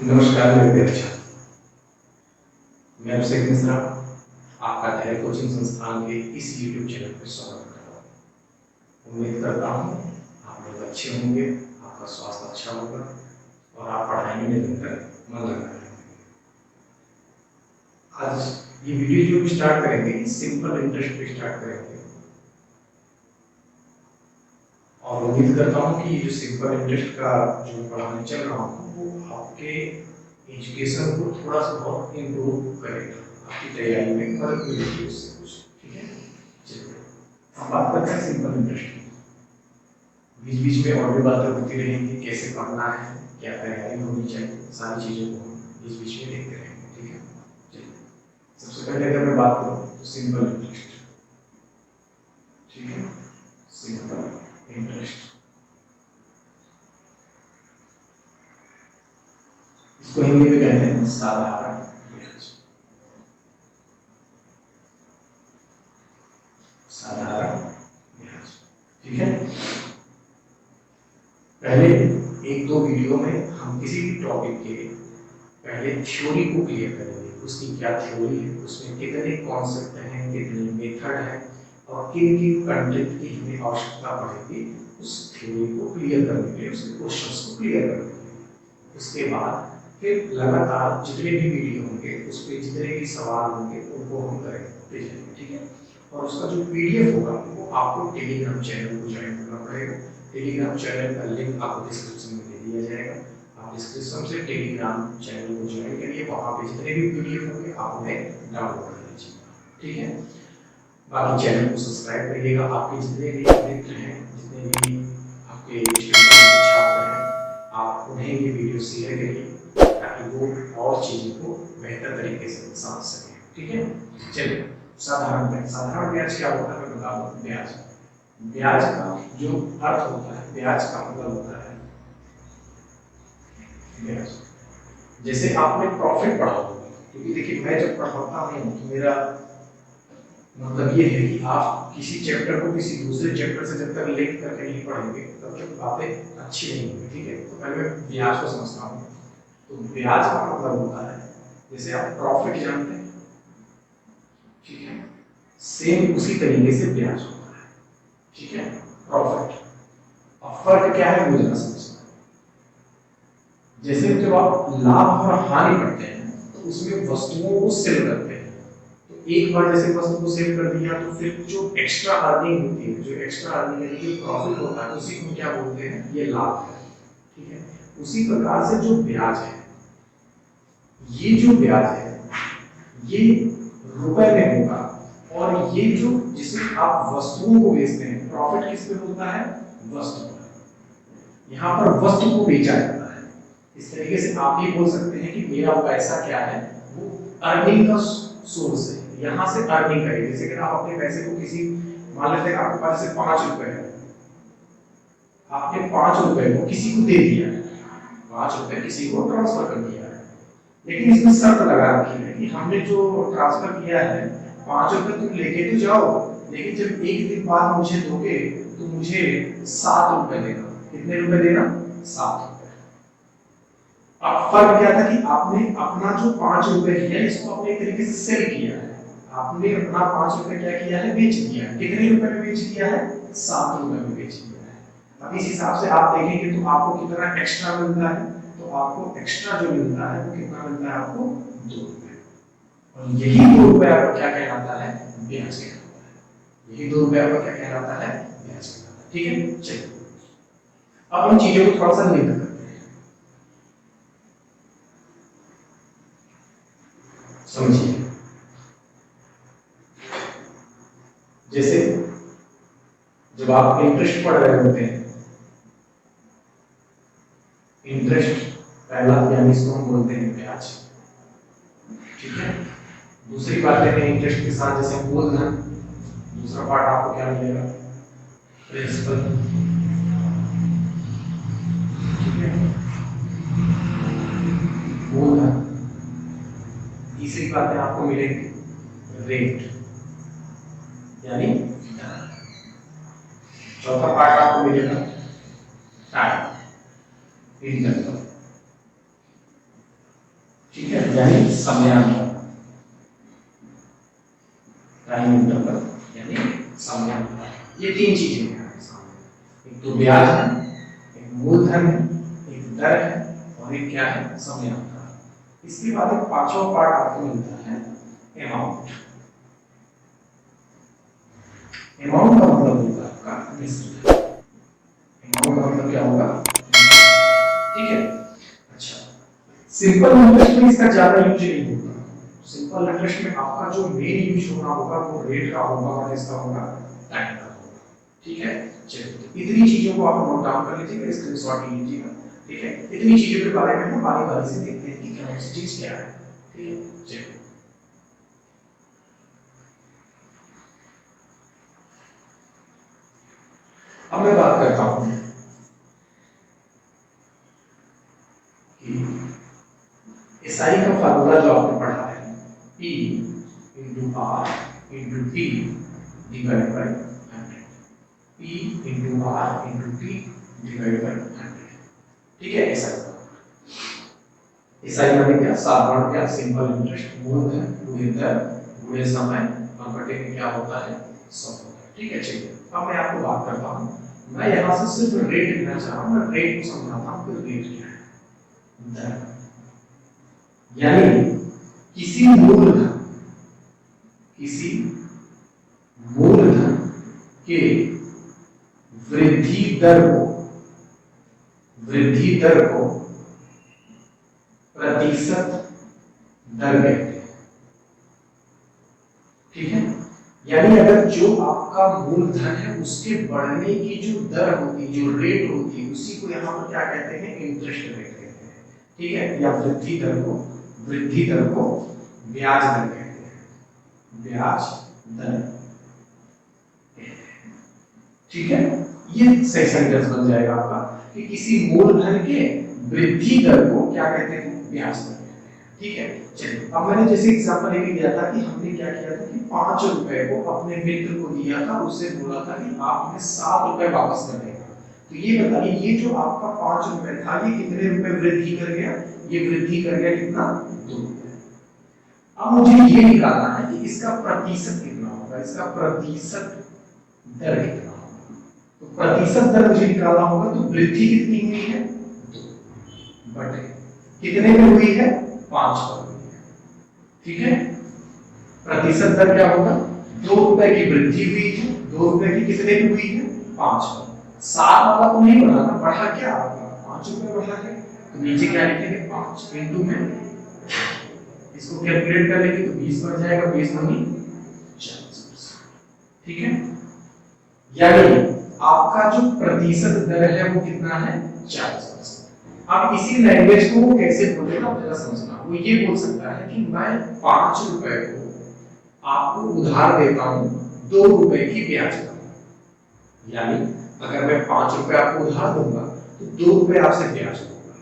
नमस्कार मेरे विद्यार्थी, मैं अभिषेक मिश्रा आपका धैर्य कोचिंग संस्थान के इस YouTube चैनल पर स्वागत करता हूँ। उम्मीद करता हूँ आप लोग अच्छे होंगे, आपका स्वास्थ्य अच्छा होगा और आप पढ़ाई में निरंतर मन लगा रहेंगे। आज ये वीडियो जो स्टार्ट करेंगे सिंपल इंटरेस्ट पे स्टार्ट करेंगे और उम्मीद करता हूँ कि ये जो सिंपल इंटरेस्ट का जो पढ़ाने चल रहा हूँ वो आपके एजुकेशन को थोड़ा सा बहुत इम्प्रूव करेगा, आपकी तैयारी में मदद मिलेगी उससे कुछ। ठीक है, चलिए हम बात करते हैं सिंपल इंटरेस्ट की। बीच बीच में और भी बातें होती रहेंगी, कैसे पढ़ना है, क्या तैयारी होनी चाहिए, सारी चीज़ों को हम बीच बीच में देखते रहेंगे। ठीक है, चलिए सबसे पहले अगर मैं बात करूँ तो सिंपल इंटरेस्ट। ठीक है, सिंपल इंटरेस्ट इसको हिंदी में कहते हैं साधारण ब्याज। साधारण ब्याज, ठीक है। पहले एक दो वीडियो में हम किसी भी टॉपिक के पहले थ्योरी को क्लियर करेंगे, उसकी क्या थ्योरी है, उसमें कितने कॉन्सेप्ट हैं, कितने मेथड हैं और किन किन कंटेंट की हमें आवश्यकता पड़ेगी उस थ्योरी को क्लियर करने के लिए, उसके क्वेश्चंस को क्लियर करने के लिए। उसके बाद फिर लगातार जितने भी वीडियो होंगे उस पर जितने भी सवाल होंगे उनको हम करेंगे। ठीक है, और उसका जो पीडीएफ होगा वो आपको टेलीग्राम चैनल को ज्वाइन करना पड़ेगा। टेलीग्राम चैनल का लिंक आपको डिस्क्रिप्शन में दे दिया जाएगा। आप डिस्क्रिप्शन से टेलीग्राम चैनल को ज्वाइन करिए, वहाँ पे जितने भी पीडीएफ होंगे आप उन्हें डाउनलोड कर लीजिए। ठीक है, बाकी चैनल को सब्सक्राइब करिएगा। आपके जितने भी मित्र हैं, जितने भी आपके छात्र हैं, आप उन्हें ये वीडियो शेयर करिए ताकि वो और चीज़ों को बेहतर तरीके से समझ सकें। ठीक है, चलिए साधारण ब्याज। साधारण ब्याज क्या होता है मैं बता दूं। ब्याज ब्याज का जो अर्थ होता है, ब्याज का मतलब होता है ब्याज। जैसे आपने प्रॉफिट पढ़ा होगा, क्योंकि देखिए मैं जब पढ़ाता हूँ तो मेरा मतलब ये है कि आप किसी चैप्टर को किसी दूसरे चैप्टर से जब तक लिंक करके नहीं पढ़ेंगे तब तक बातें अच्छी नहीं होंगी। ठीक है, तो पहले मैं ब्याज को समझता हूँ। तो ब्याज का मतलब होता है, जैसे आप प्रॉफिट जानते हैं, ठीक है, सेम उसी तरीके से ब्याज होता है। ठीक है, प्रॉफिट। अब फर्क क्या है वो जरा समझना। जैसे जब आप लाभ और हानि पढ़ते हैं तो उसमें वस्तुओं को सेल करते हैं, तो एक बार जैसे वस्तु को सेल कर दिया तो फिर जो एक्स्ट्रा अर्निंग होती है, जो एक्स्ट्रा अर्निंग है, जो प्रॉफिट होता है, उसी को क्या बोलते हैं, ये लाभ है। ठीक है, उसी प्रकार से जो ब्याज है, ये जो ब्याज है ये रुपए में होगा, और ये जो जिसमें आप वस्तुओं को बेचते हैं, प्रॉफिट किस पे होता है, वस्तु पर। यहाँ पर वस्तु को बेचा जाता है। इस तरीके से आप ये बोल सकते हैं कि मेरा पैसा क्या है, वो अर्निंग का सोर्स है। यहाँ से अर्निंग करें, जैसे कि आप अपने पैसे को किसी, मान लेते हैं आपके पास से 5 रुपए है, आपने 5 रुपए को किसी को दे दिया है, 5 रुपए किसी को ट्रांसफर कर दिया है, लेकिन इसमें शर्त लगा रखी है कि हमने जो ट्रांसफर किया है 5 रुपए तुम लेके तो जाओ, लेकिन जब एक दिन बाद मुझे दोगे तो मुझे 7 रुपए देना। कितने रुपए देना, 7 रुपए। अब फर्क क्या था कि आपने अपना जो 5 रुपए किया इसको अपने तरीके से सेल किया है, आपने अपना 5 रुपए क्या किया है, बेच दिया है। कितने रुपए में बेच दिया है, 7 रुपए में बेच दिया है। अब इस हिसाब से आप देखेंगे तो आपको कितना एक्स्ट्रा मिलता है, तो आपको एक्स्ट्रा जो मिलता है वो कितना मिलता है, आपको 2 रुपए। और यही 2 रुपए आपको क्या कहलाता है, ब्याज कहलाता है। यही 2 रुपए आपको क्या कहलाता है, ब्याज कहलाता है। ठीक है, चलिए अब हम चीजों को थोड़ा सा लिंक करते हैं, समझिए। जैसे जब आप इंटरेस्ट पढ़ रहे होते हैं, इंटरेस्ट पहला यानी इसको हम बोलते हैं ब्याज। ठीक है, दूसरी बात लेते हैं इंटरेस्ट के साथ, जैसे मूलधन, दूसरा पार्ट आपको क्या मिलेगा, प्रिंसिपल। ठीक है, मूलधन। तीसरी बात है आपको मिलेगी रेट यानी चौथा पार्ट आपको मिलेगा टाइम, इंटरवल। यानी समयांतर, टाइम इंटरवल यानी समयांतर। ये तीन चीजें हैं आपके सामने, एक तो ब्याज है, एक मूलधन है, एक दर है, और एक क्या है, समयांतर। इसके बाद एक पांचवा पार्ट आपको मिलता है अमाउंट। अमाउंट का मतलब होगा आपका निश्चित। अमाउंट का मतलब क्या होगा, ठीक है। अच्छा, सिंपल इंटरेस्ट में इसका ज्यादा यूज नहीं होगा। सिंपल इंटरेस्ट में आपका जो मेन यूज होना होगा वो रेट का होगा और इसका होगा टाइम का होगा, ठीक है। चलिए इतनी चीजों को आप नोट डाउन कर लीजिएगा, स्क्रीनशॉट ले लीजिएगा, ठीक है। इतनी चीजों के बारे में हम बारी बारी से देखते हैं कि कौन सी चीज क्या है, ठीक है। चलिए अब मैं बात करता हूं एसआई का फार्मूला जो आपने पढ़ा है, P into R into T divided by 100, P into R into T divided by 100, ठीक है। एसआई माने क्या, साधारण क्या, सिंपल इंटरेस्ट, मूलधन गुणे दर गुणे समय और बटे में क्या होता है, 100 होता है, ठीक है। चलिए अब मैं आपको बात करता हूं, मैं यहां से सिर्फ रेट लेना चाह रहा हूं, मैं रेट को समझाता हूं कि रेट क्या है। दर यानी किसी मूलधन के वृद्धि दर को प्रतिशत दर कहते हैं, ठीक है। यानी अगर जो आपका मूलधन है उसके बढ़ने की जो दर होती है, जो रेट होती है, उसी को यहाँ पर क्या कहते हैं, इंटरेस्ट रेट कहते हैं, ठीक है। या वृद्धि दर को ब्याज दर कहते हैं, ब्याज दर, ठीक है। ये सही सेंटेंस बन जाएगा आपका कि किसी मूलधन के वृद्धि दर को क्या कहते हैं, ब्याज दर कहते हैं, ठीक है। चलिए अब मैंने जैसे एग्जांपल लेके दिया था कि हमने क्या किया था कि 5 रुपए को अपने मित्र को दिया था, उससे बोला था कि आप हमें 7 रुपए वापस कर देगा। तो ये बताइए ये जो आपका 5 रुपए था ये कितने रुपए वृद्धि कर गया, ये वृद्धि कर गया कितना, 2 रुपए। अब मुझे ये निकालना है कि इसका प्रतिशत कितना होगा, इसका प्रतिशत दर कितना होगा। तो प्रतिशत दर मुझे निकालना होगा, तो वृद्धि कितनी हुई है, 2 बटे कितने में हुई है, 5 पर हुई है, ठीक है। प्रतिशत दर क्या होगा, 2 रुपए की वृद्धि हुई है, 2 रुपए की कितने में हुई है, 5 पर। 7 वाला तो नहीं बढ़ा ना, बढ़ा क्या आपका, 5 रुपए बढ़ा है, तो नीचे क्या लिखेंगे, 5 इंटू में इसको कैलकुलेट कर लेंगे तो 20 बढ़ जाएगा, 20 दूनी 40%, ठीक है। यानी आपका जो प्रतिशत दर है वो कितना है, 40%। अब इसी लैंग्वेज को वो कैसे बोलेगा जरा समझना। वो ये बोल सकता है कि मैं 5 रुपए को आपको उधार देता हूं 2 रुपए की ब्याज पर। यानी अगर मैं 5 रुपए आपको उधार दूंगा तो 2 रुपए आपसे ब्याज लूंगा,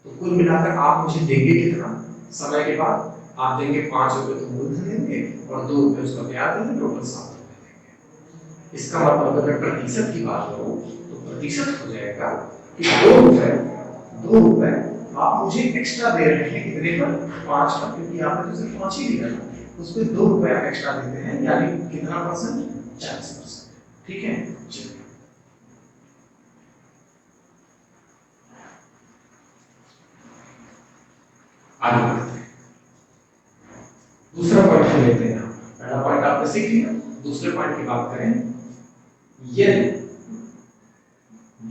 तो कुल मिलाकर आप मुझे देंगे कितना, समय के बाद आप देंगे 5 रुपए तो मूलधन देंगे और 2 रुपए उसका ब्याज देंगे, टोटल 7 रुपए देंगे। इसका मतलब अगर प्रतिशत की बात करूं तो प्रतिशत हो जाएगा कि 2 रुपए आप मुझे एक्स्ट्रा दे रहे हैं, कितने पर, 5 पर, क्योंकि आपने तो सिर्फ 5 ही दिया था, उस पर 2 रुपए आप एक्स्ट्रा देते हैं, यानी कितना परसेंट, 40%, ठीक है। चलिए आगे बढ़ते हैं, दूसरा पॉइंट लेते हैं। पहला पॉइंट आपने सीख लिया, दूसरे पॉइंट की बात करें, यदि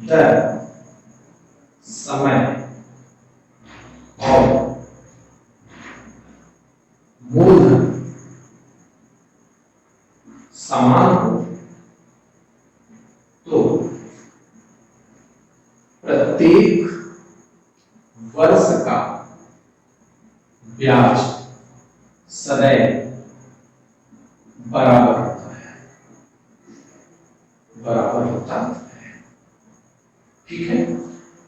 दर, समय और मूलधन समान हो तो प्रत्येक वर्ष का ब्याज सदैव बराबर होता है, ठीक है।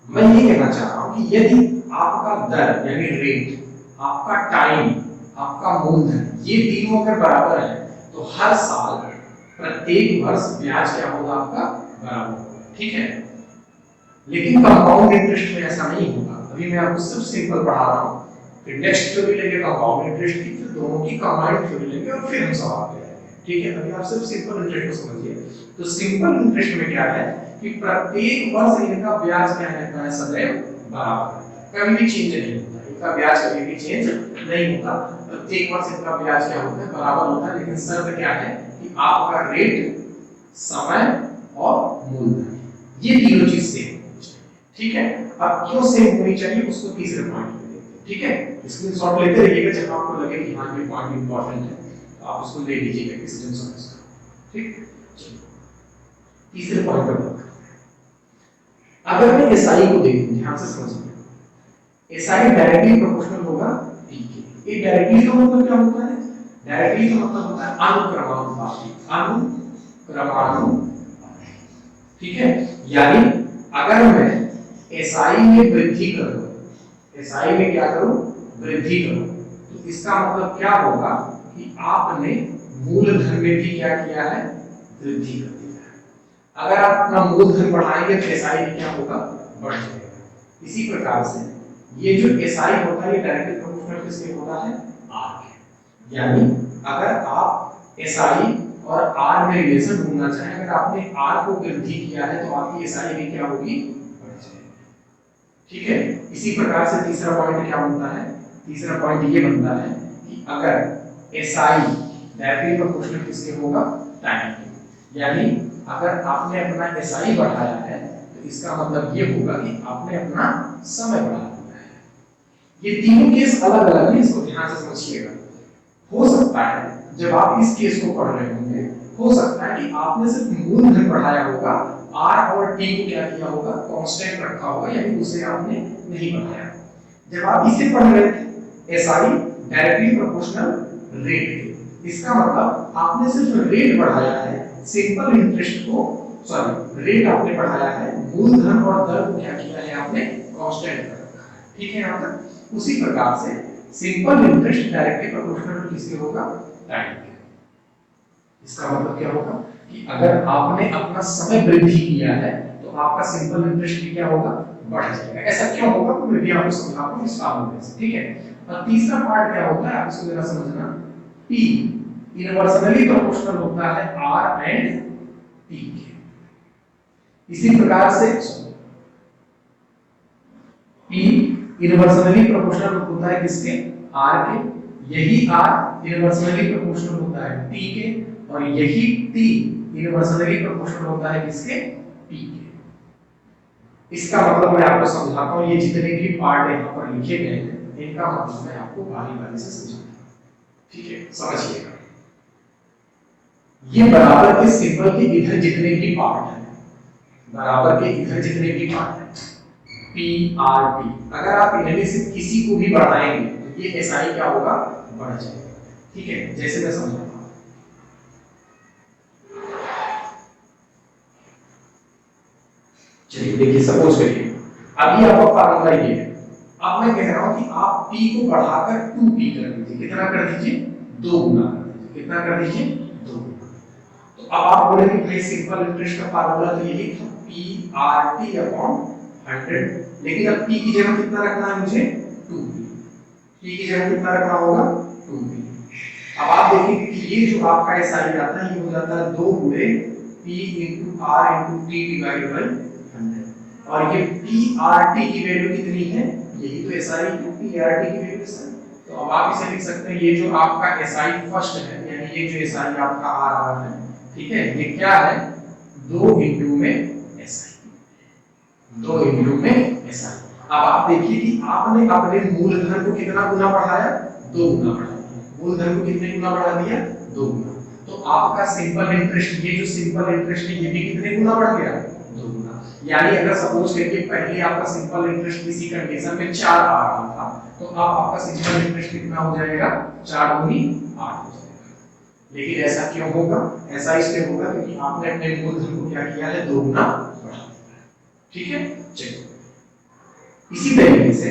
मैं ये कहना चाह रहा हूं कि यदि आपका दर यानी रेट, आपका टाइम, आपका मूलधन, ये तीनों अगर बराबर है तो हर साल प्रत्येक वर्ष ब्याज क्या होगा, आपका बराबर होगा, ठीक है। लेकिन कंपाउंड इंटरेस्ट में ऐसा नहीं होगा। अभी मैं आपको सिर्फ सिंपल पढ़ा रहा हूं, इंडेक्स थ्योरी लेंगे कंपाउंड इंटरेस्ट की, फिर दोनों की कंबाइंड थ्योरी लेंगे और फिर हम सवाल पे आएंगे। ठीक है, अभी आप सिर्फ सिंपल इंटरेस्ट को समझिए। तो सिंपल इंटरेस्ट में क्या है कि प्रत्येक वर्ष इनका ब्याज क्या रहता है, सदैव बराबर, कभी भी चेंज नहीं होता, इनका ब्याज कभी भी चेंज नहीं होता, प्रत्येक वर्ष इनका ब्याज क्या होता है, बराबर होता है। लेकिन शर्त क्या है कि आपका रेट, समय और मूलधन, ये तीनों चीज सेम होनी चाहिए। ठीक है, अब क्यों सेम होनी चाहिए उसको तीसरे पॉइंट में देखते हैं। ठीक है, स्क्रीनशॉट लेते रहिएगा, जब आपको लगे कि हाँ ये पॉइंट इंपॉर्टेंट है तो आप उसको ले लीजिएगा स्क्रीनशॉट इसका। ठीक, तीसरे पॉइंट पर बात करते हैं। अगर मैं एसआई को देखूं, ध्यान से समझिए, एसआई डायरेक्टली प्रोपोर्शनल होगा पी के। ये डायरेक्टली का मतलब क्या होता है, डायरेक्टली का मतलब होता है अनुक्रमानुपाती, अनुक्रमानुपाती। ठीक है, यानी अगर मैं एसआई में वृद्धि करूं, एसआई में क्या करूं, वृद्धि करूं, तो इसका मतलब क्या होगा कि आपने मूलधन में भी क्या किया है, वृद्धि कर दिया है। अगर आप अपना मूलधन बढ़ाएंगे तो एसआई में क्या होगा, बढ़ जाएगा। इसी प्रकार से ये जो एसआई होता है ये डायरेक्टली प्रोपोर्शनल किसके होता है, आर के। यानी अगर आप एसआई और आर में रिलेशन ढूंढना चाहें, अगर आपने आर को वृद्धि किया है तो आपकी एसआई भी क्या होगी, बढ़ जाएगी। ठीक है, इसी प्रकार से तीसरा पॉइंट क्या बनता है, तीसरा पॉइंट ये बनता है कि अगर एसआई डायरेक्टली प्रोपोर्शनल किसके होगा, टाइम के। यानी अगर आपने अपना एसआई बढ़ाया है तो इसका मतलब ये होगा कि आपने अपना समय बढ़ा दिया है। ये तीनों केस अलग अलग हैं, इसको ध्यान से समझिएगा। हो सकता है जब आप इस केस को पढ़ रहे होंगे, हो सकता है कि आपने सिर्फ मूलधन बढ़ाया होगा, आर और टी को क्या किया होगा, कांस्टेंट रखा होगा, यानी उसे आपने नहीं बढ़ाया। जब आप इसे पढ़ रहे थे एसआई डायरेक्टली प्रोपोर्शनल रेट, इसका मतलब आपने सिर्फ रेट बढ़ाया है, सिंपल इंटरेस्ट को, सॉरी रेट आपने बढ़ाया है, मूलधन और दर को क्या किया है, आपने कांस्टेंट कर रखा है। ठीक है, यहां तक उसी प्रकार से सिंपल इंटरेस्ट डायरेक्टली प्रोपोर्शनल किसके होगा, टाइम के। इसका मतलब क्या होगा कि अगर आपने अपना समय वृद्धि किया है तो आपका सिंपल इंटरेस्ट भी क्या होगा, बढ़ जाएगा। ऐसा क्यों होगा तो मैं भी आपको समझाता हूं इस फॉर्मूले से। ठीक है, और तीसरा पार्ट क्या होता है आप इसको जरा समझना, P इनवर्सली प्रोपोर्शनल होता है R एंड T के। इसी प्रकार से P इनवर्सली प्रोपोर्शनल होता है किसके, R के, यही R इनवर्सली प्रोपोर्शनल होता है T के, और यही T इनवर्सली प्रोपोर्शनल होता है किसके, P के। इसका मतलब मैं आपको समझाता हूं, ये जितने भी पार्ट यहां पर लिखे गए हैं इनका मतलब मैं आपको बारी बारी से समझाता हूं। ठीक है, समझिएगा। ये बराबर के सिंबल के इधर जितने भी पार्ट हैं, बराबर के इधर जितने भी पार्ट हैं, P R T, अगर आप इनमें से किसी को भी बढ़ाएंगे तो ये SI क्या होगा, बढ़ जाएगा। ठीक है, जैसे मैं समझाता हूं, चलिए देखिए, सपोज करिए अभी आपका फार्मूला ये है, अब मैं कह रहा हूं कि आप P को बढ़ाकर 2P कर दीजिए। कितना कर दीजिए, 2 गुना कर दीजिए। कितना कर दीजिए, 2 गुना। तो अब आप बोलेंगे भाई सिंपल इंटरेस्ट का फार्मूला तो यही था, PRT अपॉन 100, लेकिन अब P की जगह कितना रखना है मुझे, 2P। P की जगह कितना रखना होगा, 2P। अब आप देखिए कि ये जो आपका SI आता है ये हो जाता है 2 गुणे P into R into T divided by 100, और ये PRT की वैल्यू कितनी है, यही तो SI है, PRT की वैल्यू SI। तो अब आप इसे लिख सकते हैं, ये जो आपका SI फर्स्ट है, यानी ये जो SI आपका आ रहा है, ठीक है, ये क्या है, 2 इंटू में SI, 2 इंटू में SI। अब आप देखिए कि आपने अपने मूलधन को कितना गुना बढ़ाया, 2 गुना बढ़ा दिया। मूलधन को कितने गुना बढ़ा दिया, 2 गुना। तो आपका सिंपल इंटरेस्ट, ये जो सिंपल इंटरेस्ट है ये भी कितने गुना बढ़ गया, 2 गुना। यानी अगर सपोज करिए पहले आपका सिंपल इंटरेस्ट किसी कंडीशन में 4 आ रहा था, तो अब आपका सिंपल इंटरेस्ट कितना हो जाएगा, 4 गुनी 8 हो जाएगा। लेकिन ऐसा क्यों होगा, ऐसा इसलिए होगा क्योंकि आपने अपने मूलधन को क्या किया है, 2 गुना बढ़ा दिया। ठीक है, चलिए इसी तरीके से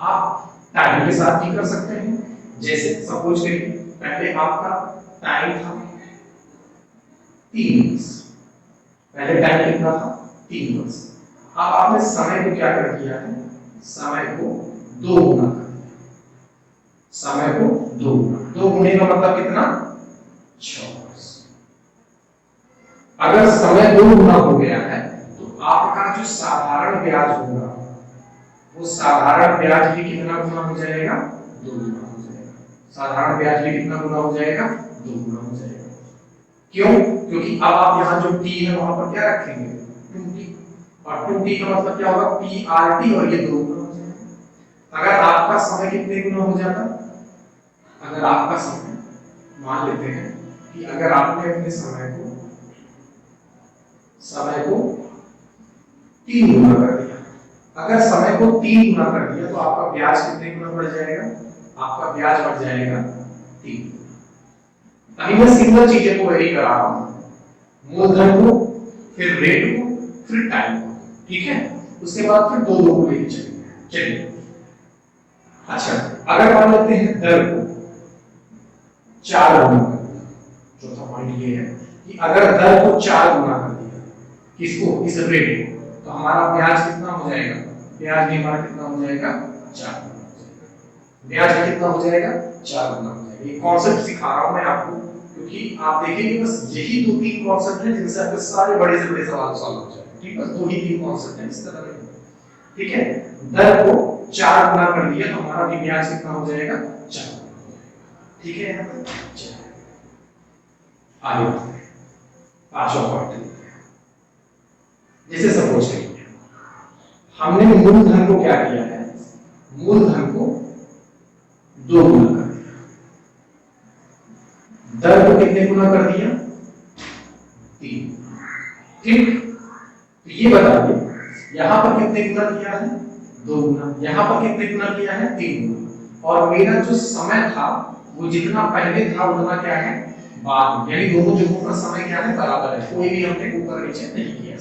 आप टाइम के साथ भी कर सकते हैं। जैसे सपोज करिए पहले आपका टाइम था 3 वर्ष, पहले टाइम कितना था, 3 वर्ष। अब आपने समय को क्या कर दिया है, समय को 2 गुना कर दिया। समय को 2 गुना, 2 गुने का मतलब कितना 24। अगर समय 2 गुना हो गया है तो आपका जो साधारण ब्याज होगा वो साधारण ब्याज भी कितना गुना हो जाएगा 2 गुना हो जाएगा। साधारण ब्याज भी कितना गुना हो जाएगा 2 गुना हो जाएगा। क्यों? क्योंकि अब आप यहाँ जो t है वहां पर क्या रखेंगे 2t, और 2t का मतलब क्या होगा PRT, और ये 2 गुना हो जाएगा। अगर आपका समय कितने गुना हो जाता, अगर आपका समय मान लेते हैं कि अगर आपने अपने समय को 3 गुना कर दिया, अगर समय को 3 गुना कर दिया तो आपका ब्याज कितने गुना बढ़ जाएगा, आपका ब्याज बढ़ जाएगा 3। अभी मैं सिंगल चीजें को वेरी करा रहा हूं, मूलधन को, फिर रेट को, फिर टाइम को, ठीक है। उसके बाद फिर 2 को लेके चलिए। अच्छा, अगर मान लेते हैं दर को 4 गुना कर दिया, चौथा पॉइंट ये है कि अगर दर को 4 गुना कर दिया, किसको, इस रेट को, तो हमारा ब्याज कितना हो जाएगा, ब्याज भी हमारा कितना हो जाएगा 4 गुना हो जाएगा। ब्याज भी कितना हो जाएगा 4 गुना हो जाएगा। ये कॉन्सेप्ट सिखा रहा हूं मैं आपको क्योंकि आप देखेंगे बस यही 2-3 कॉन्सेप्ट हैं जिनसे आपके सारे बड़े से बड़े सवाल सॉल्व हो जाएंगे, ठीक है। 2 ही 3 कॉन्सेप्ट हैं इस तरह के, ठीक है। दर को 4 गुना कर दिया तो हमारा भी ब्याज कितना हो जाएगा 4 गुना हो जाएगा, ठीक है। यहाँ पर आगे बढ़ते हैं, पांचवा पॉइंट। जैसे सपोज करिए हमने मूलधन को क्या किया है, मूलधन को 2 गुना कर दिया, दर को कितने गुना कर दिया 3, ठीक। तो ये बताइए यहां पर कितने गुना किया है 2 गुना, यहां पर कितने गुना किया है 3 गुना, और मेरा जो समय था वो जितना पहले था उतना क्या है बाद में, यानी दोनों जगहों का समय क्या है बराबर है, कोई भी हमने ऊपर नीचे नहीं किया।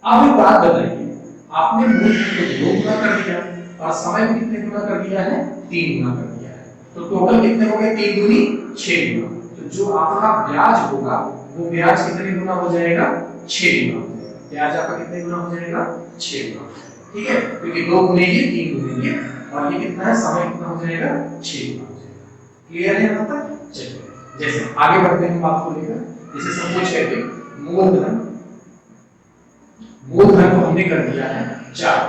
अब एक बात बताइए, आपने मूलधन को 2 गुना कर दिया और समय को कितने गुना कर दिया है 3 गुना कर दिया है, तो टोटल कितने हो गए 3 दूनी 6 गुना। तो जो आपका ब्याज होगा वो ब्याज कितने गुना हो जाएगा 6 गुना। ब्याज आपका कितने गुना हो जाएगा 6 गुना, ठीक है, क्योंकि 2 गुने ये 3 गुने ये, और ये कितना है समय कितना हो जाएगा 6 गुना हो जाएगा। क्लियर है यहाँ तक? चलिए जैसे आगे बढ़ते हैं बात को लेकर। जैसे सपोज करिए मूलधन को हमने कर दिया है 4,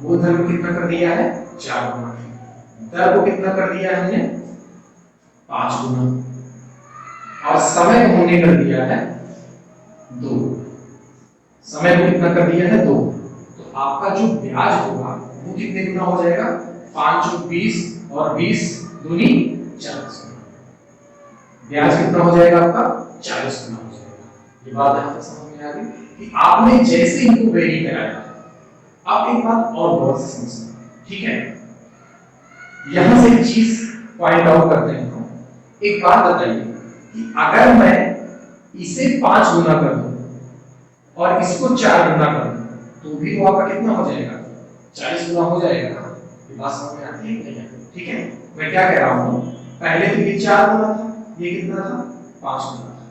मूलधन को कितना कर दिया है 4 गुना, दर को कितना कर दिया है हमने 5 गुना, और समय को हमने कर दिया है 2, समय को कितना कर दिया है 2। तो आपका जो ब्याज होगा वो कितने गुना हो जाएगा 5 × 20 और 20 दूनी 40 गुना, ब्याज कितना हो जाएगा आपका 40 गुना हो जाएगा। ये बात यहाँ तक समझ में आ गई कि आपने जैसे इनको वेरी कराया। आप एक बात और गौर से समझना, ठीक है। यहां से एक चीज पॉइंट आउट करते हैं हम। एक बात बताइए कि अगर मैं इसे 5 गुना कर दूं और इसको 4 गुना कर दूं तो भी वो आपका कितना हो जाएगा 40 गुना हो जाएगा। ये बात समझ में आती है क्या? ठीक है, मैं क्या कह रहा हूं, पहले तो ये 4 गुना था, ये कितना था 5 गुना था,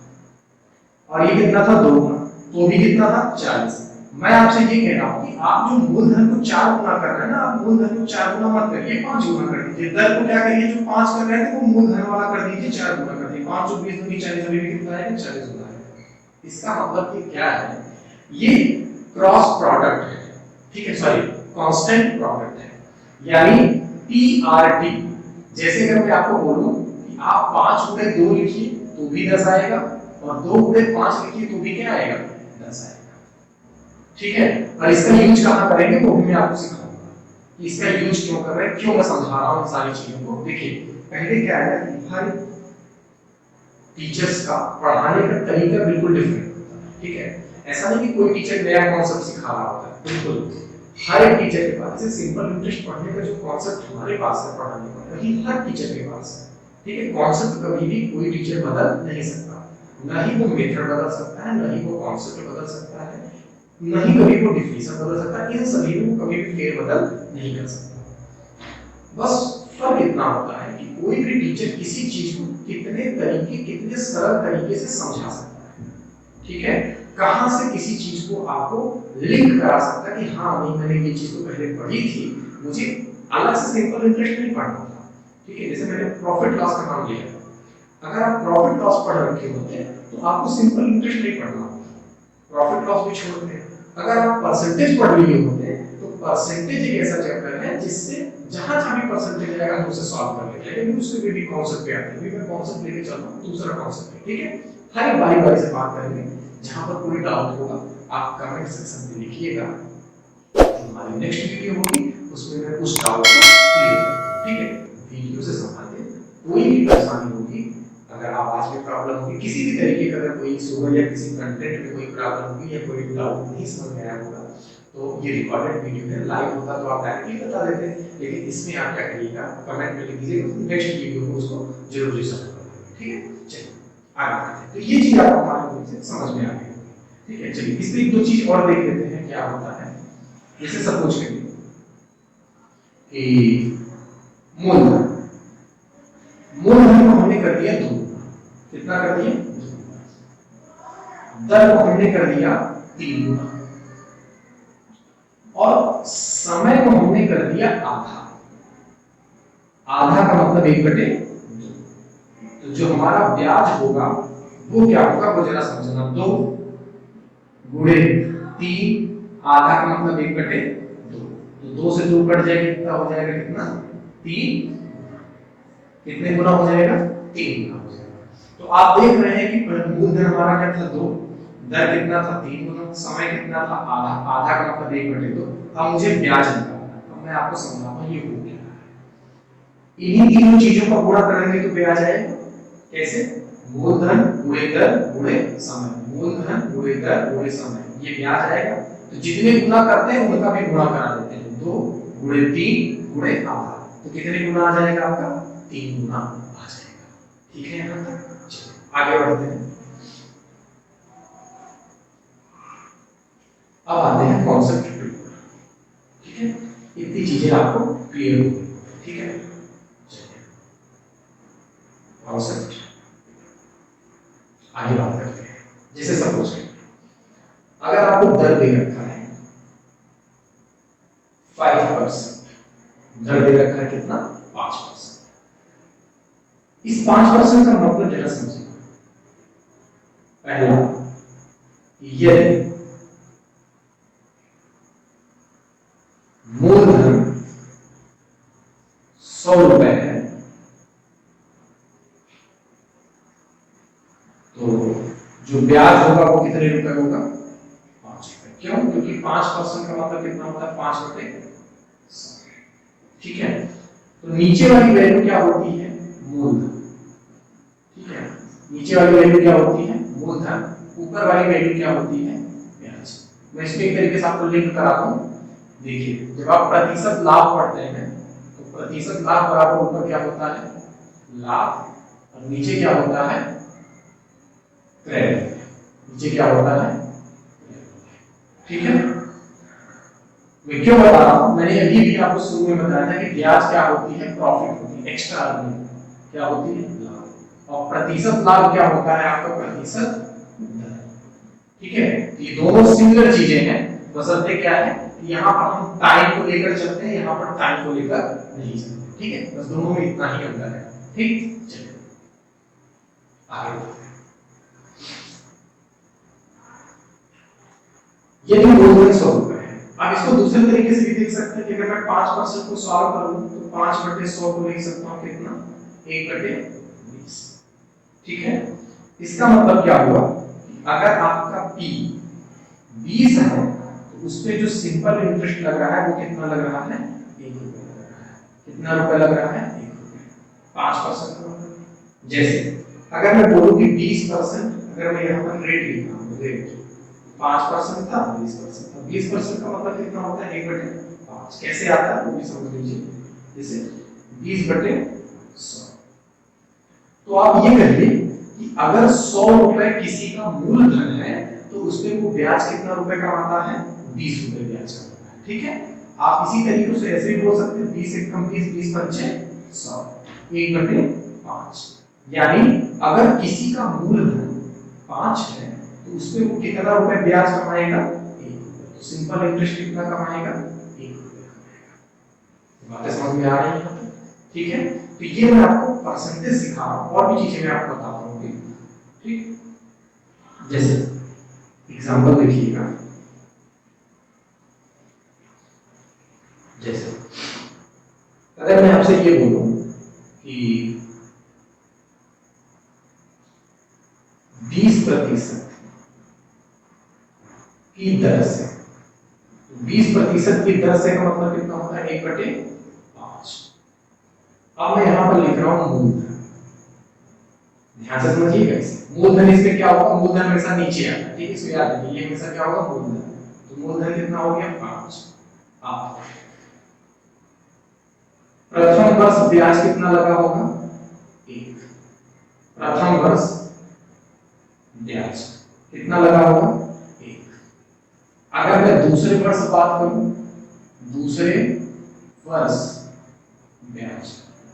और ये कितना था 2 गुना, तो भी कितना था 40। मैं आपसे ये कह रहा हूं कि आप जो मूलधन को 4 गुना कर रहे हैं ना, आप मूलधन को 4 गुना मत करिए, 5 गुना कर दीजिए। दर को क्या करिए, जो 5 कर रहे थे वो मूलधन वाला कर दीजिए, 4 गुना कर दीजिए। 5 × 20 = 40, अभी भी कितना है 40 गुना है। इसका मतलब कि क्या है, ये क्रॉस प्रोडक्ट है, ठीक है, सॉरी कांस्टेंट प्रोडक्ट है, यानी PRT। जैसे अगर मैं आपको बोलूं कि आप 5 × 2 लिखिए तो भी 10 आएगा, और 2 × 5 लिखिए तो भी क्या आएगा 10 आएगा, ठीक है। और इसका यूज कहां करेंगे वो भी मैं आपको सिखाऊंगा। इसका यूज क्यों कर रहे हैं, क्यों मैं समझा रहा हूं इन सारी चीजों को। देखिए पहले क्या है कि हर टीचर्स का पढ़ाने का तरीका बिल्कुल डिफरेंट होता है, ठीक है। ऐसा नहीं कि कोई टीचर नया कॉन्सेप्ट सिखा रहा होता है, बिल्कुल हर एक टीचर के पास जैसे सिंपल इंटरेस्ट पढ़ने का जो कॉन्सेप्ट हमारे पास है पढ़ाने का, वही हर टीचर के पास है, ठीक है। कॉन्सेप्ट कभी भी कोई टीचर बदल नहीं सकता, ना ही वो मेथड बदल सकता है, ना ही वो कॉन्सेप्ट बदल सकता है, नहीं कभी वो डिफिनेशन बदल सकता है, इन सभी को कभी भी फेर बदल नहीं कर सकता। बस फर्क इतना होता है कि कोई भी टीचर किसी चीज को कितने तरीके, कितने सरल तरीके से समझा सकता है, ठीक है। कहां से किसी चीज को आपको लिंक करा सकता है कि हाँ नहीं मैंने ये चीज तो पहले पढ़ी थी, मुझे अलग से सिंपल इंटरेस्ट नहीं पढ़ना था, ठीक है, जैसे मैंने प्रॉफिट लॉस का नाम लिया, अगर आप प्रॉफिट लॉस पढ़ रखे होते तो आपको सिंपल इंटरेस्ट नहीं पढ़ना होता, प्रॉफिट लॉस भी छोड़ते हैं। अगर आप परसेंटेज पढ़ लिए होते तो परसेंटेज एक ऐसा चैप्टर है जिससे जहां जहां भी परसेंटेज आएगा हम उसे सॉल्व कर लेते हैं, लेकिन उसके भी कॉन्सेप्ट पे आते हैं। मैं कॉन्सेप्ट लेके चल रहा हूं, दूसरा कॉन्सेप्ट है, ठीक है। हर एक बारी बारी से बात करेंगे, जहां पर कोई डाउट होगा आप कमेंट सेक्शन में लिखिएगा, हमारी नेक्स्ट वीडियो होगी उसमें मैं उस डाउट को क्लियर करूंगा, ठीक है। वीडियो से संबंधित कोई भी परेशानी होगी, अगर आवाज में प्रॉब्लम होगी, किसी भी तरीके का अगर कोई इशू हो या किसी कंटेंट में कोई प्रॉब्लम होगी या कोई डाउट नहीं समझ में आया होगा, तो ये रिकॉर्डेड वीडियो है, लाइव होता तो आप डायरेक्टली बता देते, लेकिन इसमें आप क्या करिएगा, कमेंट में लिख दीजिएगा, नेक्स्ट वीडियो को उसको जरूर रिसॉल्व कर देंगे, ठीक है। चलिए आगे बढ़ते हैं। तो ये चीज आपको हमारे समझ में आ गई, ठीक है। चलिए इसमें एक दो चीज और देख लेते हैं क्या होता है। जैसे सपोज करिए कि मूलधन को हमने कर दिया 2, कितना कर दिया, दर को हमने कर दिया 3 गुना, और समय को हमने कर दिया आधा। आधा का मतलब 1/2। तो जो हमारा ब्याज होगा वो क्या होगा, वो जरा समझना। 2 गुणे 3, आधा का मतलब 1/2। तो 2 से 2 कट जाएगा, कितना हो जाएगा, कितना, 3। कितने गुना हो जाएगा, 3 गुना हो जाएगा। तो आप देख रहे हैं कि मूलधन हमारा क्या था, 2, दर कितना था, 3 गुना, समय कितना था, आधा। आधा का मतलब 1/2। अब मुझे ब्याज निकालना है, तो मैं आपको समझाता हूं ये हो क्या है। इन्हीं तीनों चीजों का गुणा करेंगे तो ब्याज आएगा। कैसे, मूलधन गुणे दर गुणे समय, मूलधन गुणे दर गुणे समय, ये ब्याज आएगा। तो जितने गुना करते हैं उनका भी गुणा करा देते हैं, 2 गुणे 3 गुणे आधा, तो कितने गुना आ जाएगा आपका, 3 गुना आ जाएगा, ठीक है। यहां तक चलिए आगे बढ़ते हैं। अब आते हैं कॉन्सेप्ट पे, ठीक है। इतनी चीजें आपको क्लियर हो गई, ठीक है। चलिए कॉन्सेप्ट आगे बात करते हैं। जैसे सपोज अगर आपको दर दे रखा है 5%, दर दे रखा है कितना, 5%। इस 5% का मतलब जरा समझिए। पहला, यदि मूलधन 100 रुपए है तो जो ब्याज होगा वो कितने रुपए होगा, 5 रुपए। क्यों, क्योंकि 5% का मतलब कितना होता है, 5/100, ठीक है। तो नीचे वाली वैल्यू क्या होती है, मूलधन, ठीक है। नीचे वाली वैल्यू क्या होती है, मूलधन, ऊपर वाली वैल्यू क्या होती है, ब्याज। मैं इसमें एक तरीके से आपको लिंक कराता हूं। देखिए जब आप प्रतिशत लाभ पढ़ते हैं तो प्रतिशत लाभ बराबर ऊपर क्या होता है, लाभ, और नीचे क्या होता है, क्रेडिट। नीचे क्या होता है, ठीक है। मैं क्यों बता रहा हूं, मैंने अभी भी आपको शुरू में बताया था कि ब्याज क्या होती है, प्रॉफिट होती है, एक्स्ट्रा अर्निंग क्या होती है, लाभ। और प्रतिशत लाभ क्या होता है आपका, प्रतिशत दर, ठीक है। ये दोनों सिमिलर चीजें हैं, बशर्ते क्या है, यहाँ पर हम टाइम को लेकर चलते हैं, यहाँ पर टाइम को लेकर नहीं चलते, ठीक है। बस दोनों में इतना ही अंतर है, ठीक। चलिए आगे बढ़ते हैं। यदि मूलधन 100 रुपए है, आप इसको दूसरे तरीके से भी देख सकते हैं कि अगर मैं 5% को सॉल्व करूं तो 5/100 को लिख सकता हूं कितना, 1/20, ठीक है। इसका मतलब क्या हुआ, अगर आपका P 20 है तो उस पे जो सिंपल इंटरेस्ट लग रहा है वो कितना लग रहा है, 1 रुपए लग रहा है। कितना रुपए लग रहा है, 1 रुपए, 5% का मतलब। जैसे अगर मैं बोलूं कि 20%, अगर मैं यहाँ पर रेट लिखता हूं, रेट 5% था, 20% था, 20% का मतलब कितना होता है, 1/5। कैसे आता है वो भी समझ लीजिए, जैसे 20/100। तो आप ये कहिए कि अगर 100 रुपए किसी का मूलधन है तो उसमें वो ब्याज कितना रुपए कमाता है, 20 रुपए ब्याज कमाता है, ठीक है। आप इसी तरीके से ऐसे भी बोल सकते हैं 20 एकम 20, 20 पंचे 100, 1/5। यानी अगर किसी का मूलधन 5 है तो उसमें वो कितना रुपए ब्याज कमाएगा, 1 रुपए। तो सिंपल इंटरेस्ट कितना कमाएगा, 1 रुपए कमाएगा। बातें समझ में आ रही है, ठीक है। तो ये मैं आपको परसेंटेज सिखा रहा हूँ, और भी चीजें मैं आपको बताता हूँ, ठीक। जैसे एग्जांपल देखिएगा, जैसे अगर मैं आपसे ये बोलूं कि 20% की दर से, 20% की दर से का मतलब कितना होता है, 1/5। अब मैं यहां पर लिख रहा हूं मूलधन, ध्यान से समझिएगा इसे। मूलधन इसमें क्या होगा, मूलधन हमेशा नीचे आता है, ठीक है, इसको याद रखिए, ये हमेशा क्या होगा, मूलधन। तो मूलधन कितना हो गया, 5। अब प्रथम वर्ष ब्याज कितना लगा होगा, 1। प्रथम वर्ष ब्याज कितना लगा होगा, 1। अगर मैं दूसरे वर्ष बात करूं, दूसरे वर्ष ब्याज,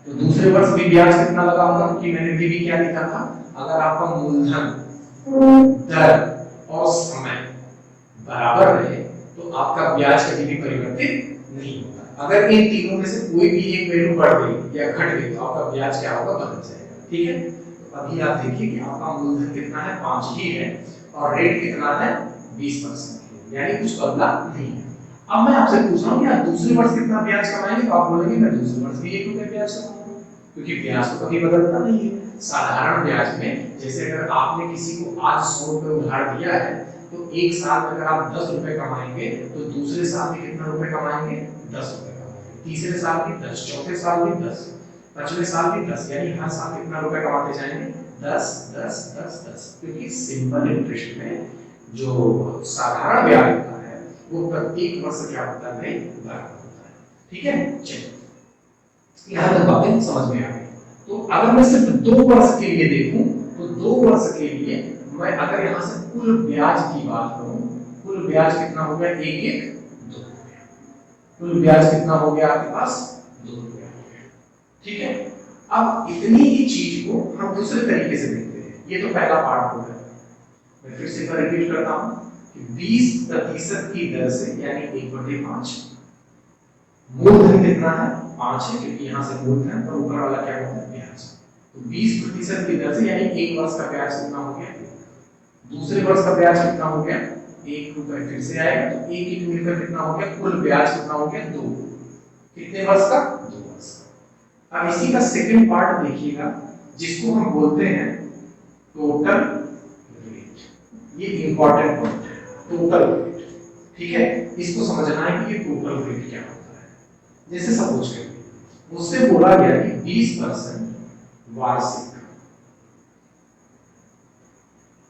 तो दूसरे वर्ष भी ब्याज कितना लगा होगा, क्योंकि मैंने भी क्या लिखा था, अगर आपका मूलधन, दर और समय बराबर रहे तो आपका ब्याज कभी भी परिवर्तित नहीं होता। अगर इन तीनों में से कोई भी एक वैल्यू बढ़ गई या घट गई तो आपका ब्याज क्या होगा, बदल जाएगा, ठीक है। तो अभी आप देखिए कि आपका मूलधन कितना है, 5 ही है, और रेट कितना है, 20%, यानी कुछ बदला नहीं है। अब मैं आपसे पूछ रहा हूँ कि आप दूसरे वर्ष कितना ब्याज कमाएंगे, तो आप बोलेंगे मैं दूसरे वर्ष भी 1 रुपया ब्याज कमाऊंगा, क्योंकि ब्याज तो कभी बदलता नहीं है। साधारण ब्याज में जैसे अगर आपने किसी को आज 100 रुपए उधार दिया है, तो एक साल में अगर आप 10 रुपए कमाएंगे तो दूसरे साल में कितना रुपए कमाएंगे, 10 रुपए कमाएंगे, तीसरे साल भी 10, चौथे साल भी 10, पांचवें साल भी 10, यानी हर साल कितना रुपए कमाते जाएंगे, 10 10 10 10, क्योंकि सिंपल इंटरेस्ट में जो साधारण ब्याज होता है वो प्रत्येक वर्ष क्या होता है, बराबर होता है, ठीक है। चलिए यहाँ तक बातें समझ में आ गई। तो अगर मैं सिर्फ 2 वर्ष के लिए देखूं, तो 2 वर्ष के लिए मैं अगर यहाँ से कुल ब्याज की बात करूं, कुल ब्याज कितना हो गया, 2 रुपया, कुल ब्याज कितना हो गया आपके पास, 2 रुपया हो गया, ठीक है। अब इतनी ही चीज को हम दूसरे तरीके से देखते हैं, ये तो पहला पार्ट हो गया। मैं फिर से रिपीट करता हूं कि 20% की दर से, यानी 1/5, मूलधन कितना है, 5 है, क्योंकि यहाँ से मूलधन और ऊपर वाला क्या होता है, ब्याज। तो 20% की दर से, यानी एक वर्ष का ब्याज कितना हो गया, दूसरे वर्ष का ब्याज कितना हो गया, 1 रुपए फिर से आएगा, तो 1 मिलकर कितना हो गया, कुल ब्याज कितना हो गया, 2। कितने वर्ष का, 2 वर्ष का। अब इसी का सेकंड पार्ट देखिएगा, जिसको हम बोलते हैं टोटल रेट। ये इंपॉर्टेंट पॉइंट है, टोटल रेट, ठीक है। इसको समझना है कि ये टोटल रेट क्या होता है। जैसे सपोज करिए मुझसे बोला गया कि 20% वार्षिक,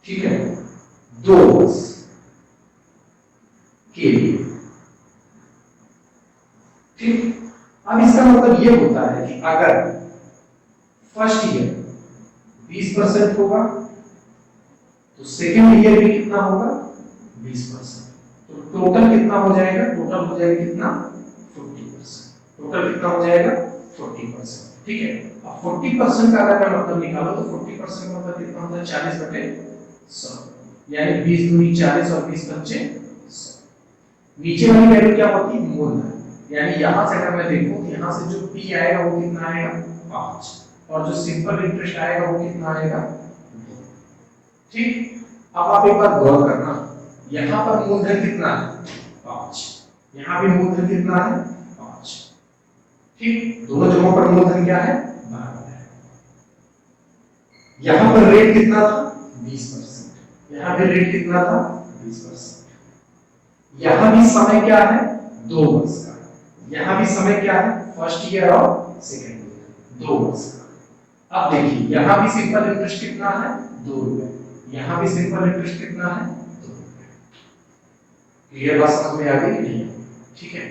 ठीक है, 2 वर्ष के लिए, ठीक। अब इसका मतलब ये होता है कि अगर फर्स्ट ईयर 20% होगा तो सेकेंड ईयर भी कितना होगा, 20%। तो टोटल कितना हो जाएगा, टोटल हो जाएगा कितना, 40%। टोटल कितना हो जाएगा, 40%, ठीक है। अब 40% का अगर मैं मतलब निकालो तो 40% का मतलब कितना होता है, 40/100, यानी 20 दूनी 40 और 20 पंचे 100। नीचे वाली वैल्यू क्या होती है, मूलधन, यानी यहां से अगर मैं देखूं तो यहां से जो P आएगा वो कितना आएगा, 5, और जो सिंपल इंटरेस्ट आएगा वो कितना आएगा, 2, ठीक। अब आप एक बार गौर करना, यहां पर मूलधन कितना है, 5, यहां भी मूलधन कितना है, 5, ठीक। दोनों जगहों पर मूलधन क्या है, बराबर है। यहां पर रेट कितना था, 20%, यहां भी रेट कितना था, 20%। यहां भी समय क्या है, 2 वर्ष का, यहां भी समय क्या है, फर्स्ट ईयर और सेकेंड ईयर, 2 वर्ष का। अब देखिए यहां भी सिंपल इंटरेस्ट कितना है, 2 रुपए, यहां भी सिंपल इंटरेस्ट कितना है, 2 रुपए। क्लियर बात समझ में आ गई कि नहीं, ठीक है।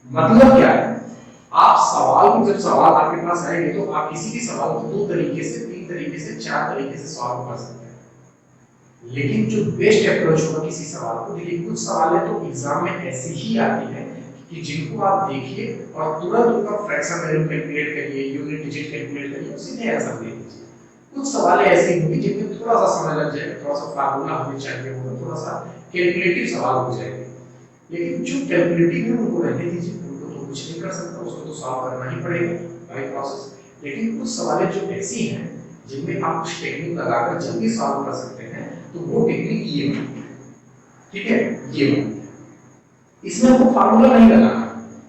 मतलब क्या है, आप सवाल को, जब सवाल आपके पास आएंगे तो आप किसी भी सवाल को 2 तरीके से, 3 तरीके से, 4 तरीके से सॉल्व कर सकते हैं, लेकिन जो बेस्ट अप्रोच होगा किसी सवाल को, देखिए कुछ सवाल है तो एग्जाम में ऐसे ही आती है कि जिनको आप देखिए और तुरंत उनका फ्रैक्शन वैल्यू कैलकुलेट करिए, यूनिट डिजिट कैलकुलेट करिए, सीधे आंसर दे दीजिए। कुछ सवाल ऐसे होंगे जिनमें थोड़ा सा समय लग जाएगा, थोड़ा सा फार्मूला हमें चाहिए होगा, थोड़ा सा कैलकुलेटिव सवाल हो जाएंगे, लेकिन जो कैलकुलेटिव है उनको रहने दीजिए, उनको तो कुछ नहीं कर सकता, उसको तो सॉल्व करना ही पड़ेगा बाय प्रोसेस। लेकिन कुछ सवाल जो ऐसी हैं जिनमें आप कुछ टेक्निक लगाकर जल्दी सॉल्व कर सकते हैं, तो वो टेक्निक ये बनती है। ठीक है, ये बनती है। इसमें आपको फार्मूला नहीं लगाना,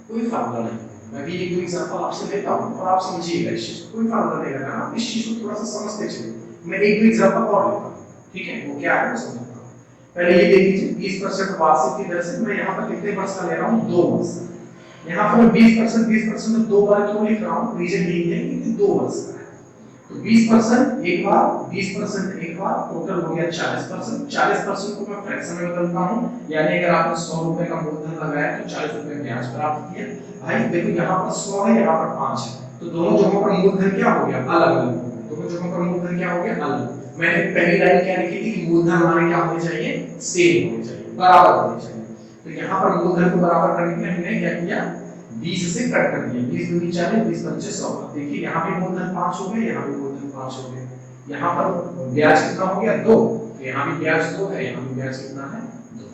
कोई फार्मूला नहीं। मैं भी एक दो एग्जांपल आपसे लेता हूं और आप समझिएगा इस चीज को, कोई फार्मूला नहीं लगाना, आप इस चीज को थोड़ा सा समझते चलिए। मैं एक दो एग्जांपल और लेता हूं, ठीक है, वो क्या है वो समझाता हूं। पहले ये देख लीजिए, 20% वार्षिक की दर से मैं यहाँ पर कितने वर्ष का ले रहा हूँ, 2 वर्ष का। यहाँ पर मैं 20% में 2 बार क्यों लिख रहा हूँ, रीजन यही है कि 2 वर्ष का है। तो 20% एक बार, 20% एक बार, टोटल हो गया 40%। 40% को मैं फ्रैक्शन में बदलता हूँ, यानी अगर आपने 100 रुपए का मूलधन लगाया तो 40 रुपए ब्याज प्राप्त किया। भाई देखो यहाँ पर 100 है, यहाँ पर 5 है, तो दोनों जगहों पर मूलधन क्या हो गया, अलग अलग। दोनों जगहों पर मूलधन क्या हो गया, अलग। मैंने पहली लाइन क्या लिखी थी कि मूलधन हमारे क्या होने चाहिए, सेम होने चाहिए, बराबर होने चाहिए। तो यहाँ पर मूलधन को बराबर करने के लिए हमने क्या किया, 20 से कट कर दिया, 20 दूनी 40, 20 पंचे 100। देखिए यहाँ भी मूलधन 5 हो गए, यहाँ भी मूलधन 5 हो गए। यहाँ पर ब्याज कितना हो गया, 2, तो यहाँ भी ब्याज 2 है, यहाँ भी ब्याज कितना है, 2।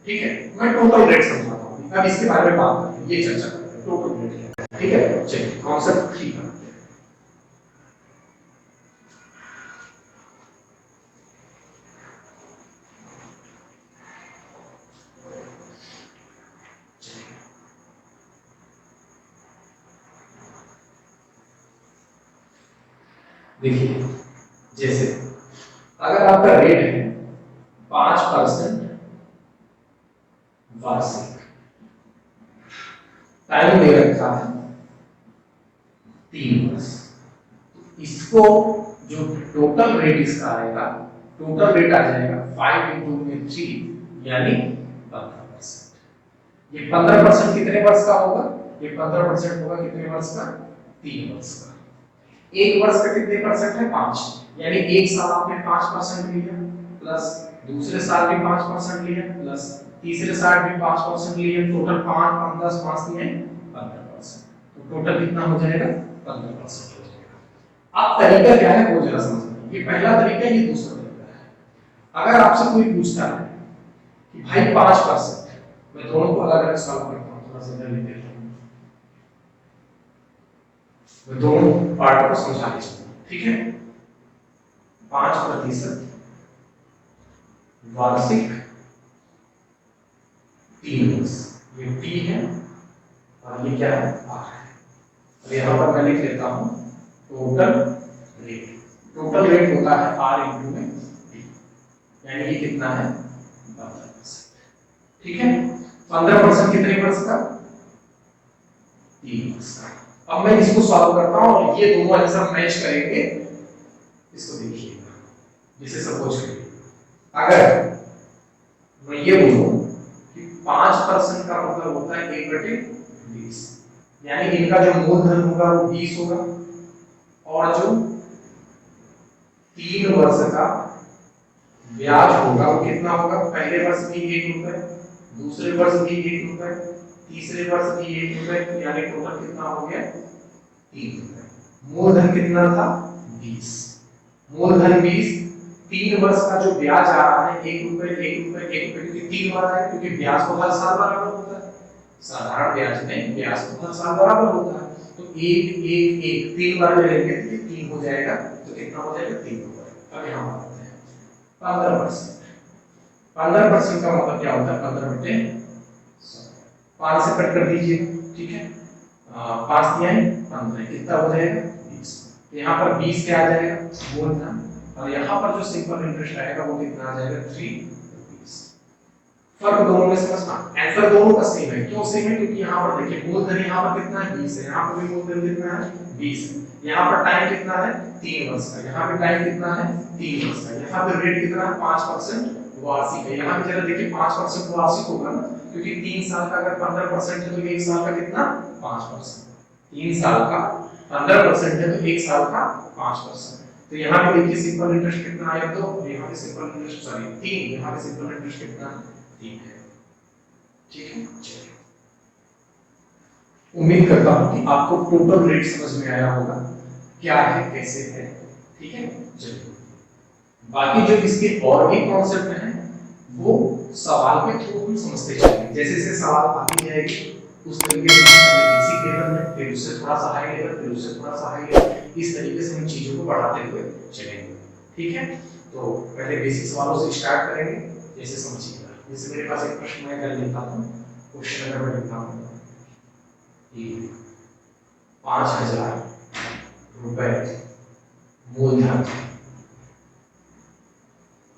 ठीक है, मैं टोटल रेट समझाता हूँ, अब इसके बारे में बात करते हैं, ये चर्चा करते हैं टोटल रेट क्या है। ठीक है, चलिए कॉन्सेप्ट ठीक है। देखिए जैसे अगर आपका रेट है 5% वार्षिक, टाइम दे रखा है 3 वर्ष, इसको जो टोटल रेट इसका आएगा, टोटल रेट आ जाएगा 5 × 3 यानी 15%। ये 15% कितने वर्ष का होगा, ये 15% होगा कितने वर्ष का, 3 वर्ष का। एक वर्ष का कितने परसेंट है, 5, यानी एक साल आपने 5% लिया, प्लस दूसरे साल भी 5% लिया, प्लस तीसरे साल भी 5% लिया, टोटल 5 5 10 5 दिए 15%। तो टोटल कितना हो जाएगा, 15% हो जाएगा। अब तरीका क्या है वो जरा समझिए, ये पहला तरीका है, ये दूसरा तरीका है। अगर आपसे कोई पूछता है कि भाई 5%, मैं दोनों को अलग अलग सॉल्व करता हूं, थोड़ा सा जल्दी देखते हैं, मैं दोनों पार्ट को समझा दीजिए। ठीक है, 5% वार्षिक 3 वर्ष, ये T है और ये क्या है, R है। और यहाँ पर मैं लिख लेता हूँ टोटल रेट। टोटल रेट होता है R × में T, यानी ये कितना है, 15%। ठीक है, 15% कितने वर्ष का, 3 वर्ष का। अब मैं इसको सॉल्व करता हूं और ये दोनों आंसर मैच करेंगे। इसको देखिएगा, जैसे सपोज करिए अगर मैं ये बोलूं कि 5% का मतलब होता है 1/20, यानी इनका जो मूलधन होगा वो 20 होगा, और जो 3 वर्ष का ब्याज होगा वो कितना होगा, पहले वर्ष भी 1 रुपए, दूसरे वर्ष भी 1 रुपए, तीसरे वर्ष भी 1 रुपए, यानी टोटल कितना हो गया, 3 रुपए। मूलधन कितना था, 20। मूलधन 20, 3 वर्ष का जो ब्याज आ रहा है 1 रुपए 1 रुपए 1 रुपए, क्योंकि 3 बार है, क्योंकि ब्याज तो हर साल बराबर होता है, साधारण ब्याज में ब्याज तो हर साल बराबर होता है। तो 1 1 1 3 बार ले लेंगे तो 3 हो जाएगा, तो कितना हो जाएगा, 3 रुपए। अब यहाँ आते हैं 15%। 15% का मतलब क्या होता है, 15/100, 5 से कट कर दीजिए। ठीक है, 5 दिया है 15, कितना हो जाएगा, 20। यहाँ पर 20 क्या आ जाएगा, मूलधन, और यहाँ पर जो सिंपल इंटरेस्ट आएगा वो कितना आ जाएगा, 3 रुपीस। फर्क दोनों में समझना, आंसर दोनों का सेम है। क्यों सेम है, क्योंकि यहाँ पर देखिए मूलधन यहाँ पर कितना है, 20 है, यहाँ पर भी मूलधन कितना है, 20 है। यहाँ पर टाइम कितना है, 3 वर्ष का, यहाँ पे टाइम कितना है, 3 वर्ष का। यहाँ पे रेट कितना है, 5% वार्षिक है। यहाँ पे जरा देखिए 5% वार्षिक होगा ना, क्योंकि 3 साल का अगर 15% है तो 1 साल का कितना, 5%। 3 साल का 15% है तो 1 साल का 5%। तो यहाँ पे देखिए सिंपल इंटरेस्ट कितना आया, तो यहाँ पे सिंपल इंटरेस्ट सॉरी 3, यहाँ पे सिंपल इंटरेस्ट कितना, 3 है। ठीक है, चलिए उम्मीद करता हूँ कि आपको टोटल रेट समझ में आया होगा, क्या है कैसे है। ठीक है, चलिए बाकी जो इसके और भी कॉन्सेप्ट हैं वो सवाल के थ्रू हम समझते चलेंगे। जैसे जैसे सवाल आती जाएगी उस तरीके से हम पहले बेसिक लेवल में, फिर उससे थोड़ा सा हाई लेवल, फिर उससे थोड़ा सा हाई लेवल, इस तरीके से हम चीजों को बढ़ाते हुए चलेंगे। ठीक है, तो पहले बेसिक सवालों से स्टार्ट करेंगे, जैसे समझिएगा। जैसे मेरे पास एक प्रश्न मैं कर लेता हूँ, क्वेश्चन अगर मैं लिखता हूँ कि 5,000 रुपए मूलधन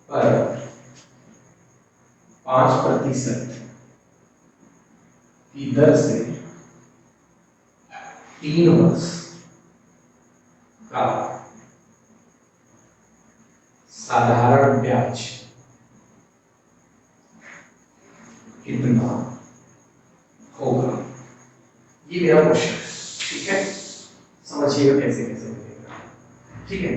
पर 5% की दर से 3 वर्ष का साधारण ब्याज कितना होगा? ये मेरा क्वेश्चन। ठीक है, समझिएगा कैसे कैसे मिलेगा। ठीक है,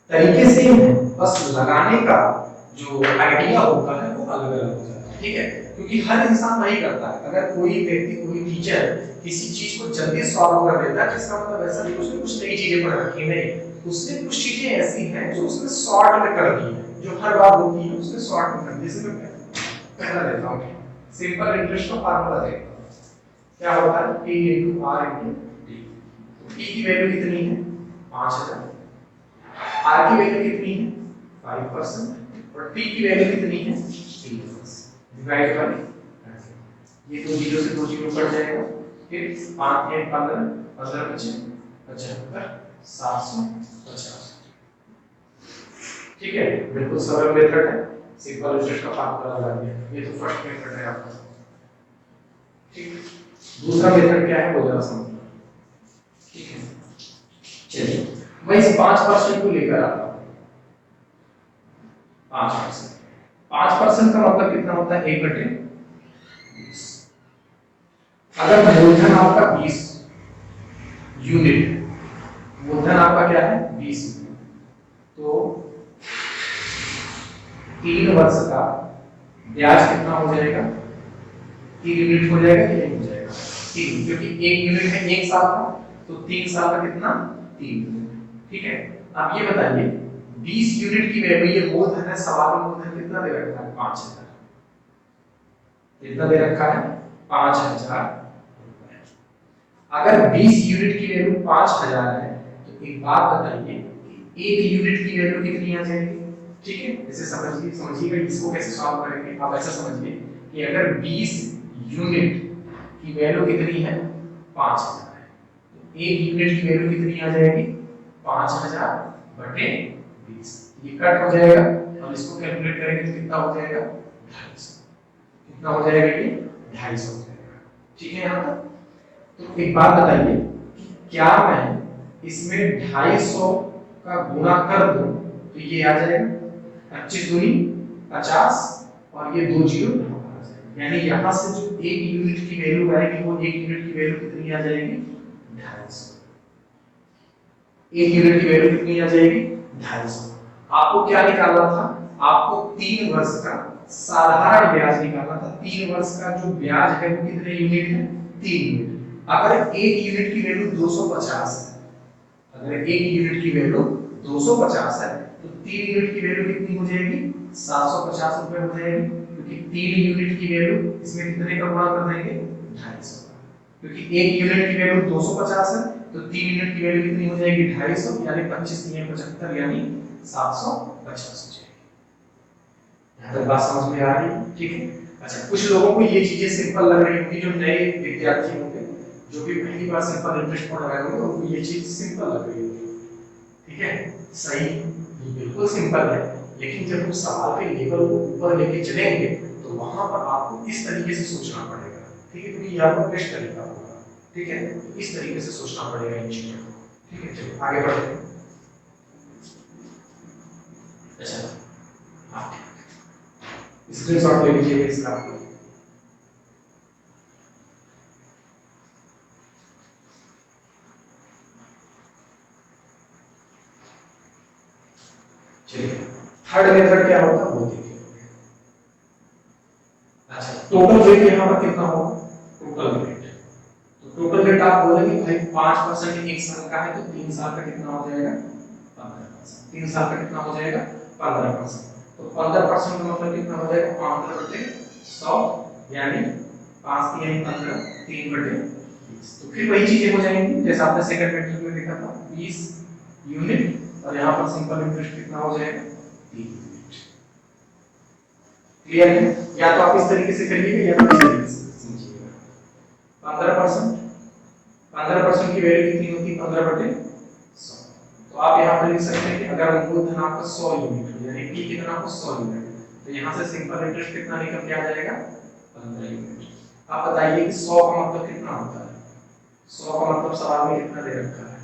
तरीके सेम है, बस लगाने का जो आइडिया होता है वो अलग अलग हो जाता है। ठीक है, क्योंकि हर इंसान वही करता है। अगर कोई व्यक्ति, कोई टीचर किसी चीज को जल्दी सॉल्व कर देता है, जिसका मतलब ऐसा नहीं उसने कुछ नई चीजें पढ़ रखी नहीं, उसने कुछ चीजें ऐसी हैं जो उसने शॉर्ट में कर दी है, जो हर बार होती है उसने शॉर्ट में कर दी। जैसे मैं पहला देता हूँ, सिंपल इंटरेस्ट का फार्मूला देखता हूँ, क्या होता है P into R into T। P की वैल्यू कितनी है? 5,000। R की वैल्यू कितनी है? 5%। और T की वैल्यू कितनी है? 3%। डिवाइड बाय, ये दो जीरो से दो जीरो कट जाएगा, फिर 5 या 15, 15 बचे 75, 750। ठीक है, बिल्कुल सरल मेथड है, सिंपल इंटरेस्ट का फार्मूला लगा दिया। ये तो फर्स्ट मेथड है आपका। ठीक, दूसरा मेथड क्या है वो जरा समझिए। ठीक है, चलिए मैं इस 5% को लेकर आता हूं। 5%, 5% का मतलब कितना होता है? 1/20। अगर मूलधन आपका 20 यूनिट, मूलधन आपका क्या है? 20 यूनिट, तो 3 वर्ष का ब्याज कितना हो जाएगा? 3 यूनिट हो जाएगा कि नहीं हो जाएगा? 3, क्योंकि 1 यूनिट है 1 साल का, तो 3 साल का कितना? 3 यूनिट। ठीक है, आप ये बताइए 20 यूनिट की वैल्यू, ये मूलधन है, सवाल में मूलधन कितना दे रखा है? 5,000। कितना दे रखा है? 5,000 रुपए। अगर 20 यूनिट की वैल्यू 5,000 है, तो एक बात बताइए कि 1 यूनिट की वैल्यू कितनी आ जाएगी? ठीक है, इसे समझिएगा इसको कैसे सॉल्व करेंगे। आप ऐसा समझिए कि अगर 20 यूनिट की वैल्यू कितनी है? 5,000 है, तो 1 यूनिट की वैल्यू कितनी आ जाएगी? 5,000 बटे 20। ये कट हो जाएगा, हम इसको कैलकुलेट करेंगे तो कितना हो जाएगा? 250। कितना हो जाएगा? ये 250 हो जाएगा। ठीक है, यहाँ तक तो एक बात बताइए कि क्या मैं इसमें 250 का गुणा कर दूं तो ये आ जाएगा 25 दूनी 50, और ये 2 जीरो यहाँ पर आ जाएगा। यानी यहाँ से जो 1 यूनिट की वैल्यू आएगी वो 1 यूनिट की वैल्यू कितनी आ जाएगी? 250। 1 यूनिट की वैल्यू कितनी आ जाएगी? 250। आपको क्या निकालना था? आपको 3 वर्ष का साधारण ब्याज निकालना था। 3 वर्ष का जो ब्याज है वो कितने यूनिट है? 3 यूनिट। अगर 1 यूनिट की वैल्यू 250 है, अगर 1 यूनिट की वैल्यू 250 है, तो 3 यूनिट की वैल्यू कितनी हो जाएगी? 750 रुपए हो जाएगी, क्योंकि 3 यूनिट की वैल्यू इसमें कितने का गुणा कर देंगे? 250। क्योंकि 1 यूनिट की वैल्यू 250 है, तो 3 यूनिट की वैल्यू कितनी हो जाएगी? 250, यानी 25 3 75, यानी 750 हो जाएगी। यहाँ तक बात समझ में आ रही है? ठीक है, अच्छा कुछ लोगों को ये चीजें सिंपल लग रही होंगी, जो नए विद्यार्थी होंगे, जो भी पहली बार सिंपल इंटरेस्ट पढ़ रहे होंगे, उनको ये चीज सिंपल लग रही होगी। ठीक है, सही, बिल्कुल सिंपल है, लेकिन जब हम सवाल के लेवल को ऊपर लेके चलेंगे तो वहां पर आपको इस तरीके से सोचना पड़ेगा। ठीक है, क्योंकि ये आपका बेस्ट तरीका होगा। ठीक है, इस तरीके से सोचना पड़ेगा इन चीजों को। ठीक है, चलिए आगे बढ़ते हैं। अच्छा, हाँ, स्क्रीनशॉट ले लीजिए इसका। चलिए, थर्ड मेथड क्या होगा वो देखिए। अच्छा, टोटल रेट यहाँ पर कितना होगा? टोटल रेट, तो टोटल रेट आप बोलेंगे भाई 5% एक साल का है, तो 3 साल का कितना हो जाएगा? 15%। 3 साल का कितना हो जाएगा? 15%। तो 15% का मतलब कितना हो जाएगा? 15/100, यानी 5 3 15, 3/20। तो फिर वही चीजें हो जाएंगी जैसा आपने सेकंड मेथड में देखा था, 20 यूनिट, और यहाँ पर सिंपल इंटरेस्ट कितना हो जाएगा, 3 यूनिट। क्लियर है? या तो आप इस तरीके से करिएगा या तो इस तरीके से समझिएगा। 15%, 15% की वैल्यू कितनी होती है, 15/100। तो आप यहाँ पर लिख सकते हैं कि अगर मूलधन आपका 100 यूनिट हो, यानी पी कितना हो, 100 यूनिट, तो यहाँ से सिंपल इंटरेस्ट कितना निकल के आ जाएगा, 15 यूनिट। आप बताइए कि 100 का मतलब कितना होता है, 100 का मतलब सवाल में कितना दे रखा है,